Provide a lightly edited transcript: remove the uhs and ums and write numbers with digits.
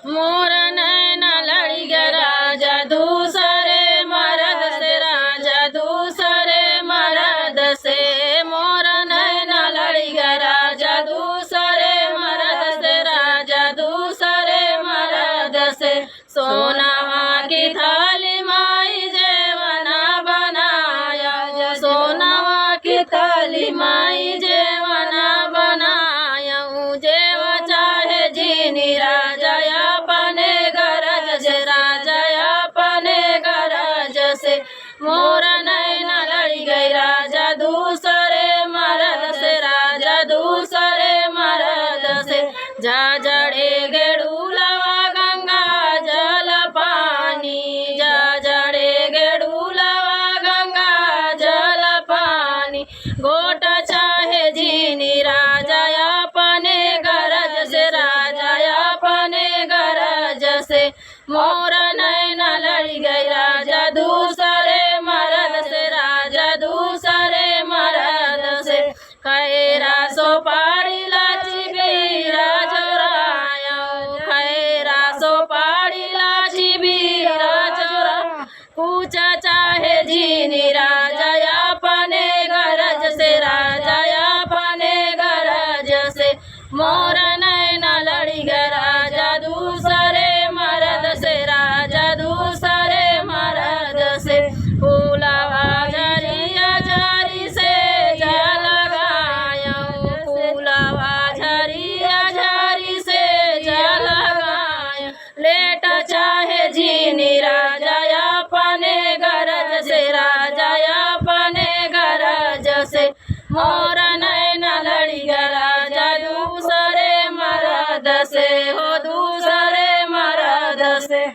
मोर नैना लड़ी गया राजा दूसरे मर्द से, राजा दूसरे मर्द से। मोर नैना लड़ी गया राजा दूसरे मर्द से, राजा दूसरे मर्द से। सोनावा की थाली माई जेवना बनाया, सोनावा की थाली माई जेवना बनाया। जेव चाहे जीनी राजा अपने गरज से, राजा अपने गरज से। मोर नैना लड़ी गई राजा दूसरे मर्द से, राजा दूसरे मर्द से। जा जड़े गेड़ूलवा गंगा जल पानी, जा जड़े गेड़ूलवा गंगा जल पानी। गोट चाहे जीनी राजा अपने गरज से, राजा अपने गरज से। मोर नैना लड़ी गई राजा दूसरे मर्द से, राजा दूसरे मर्द से। खैरा सोपारी लाची बीरा चोराया, खैरा सोपारी लाची बीरा चोरा। पूछा चाहे जीनी राजा अपने गरज से, राजा अपने गरज से। मोर नैना लड़ी गया राजा दूसरे मर्द से, राजा दूसरे मर्द से। फूलवा झरिया झरी से जल गाया, फूलवा झरिया झरी से जल गाया। लेट चाहे जीनी राजा अपने गरज से, राजा अपने गरज से। मोर नैना लड़ी गया राजा दूसरे मर्द से, हो दूसरे मर्द से।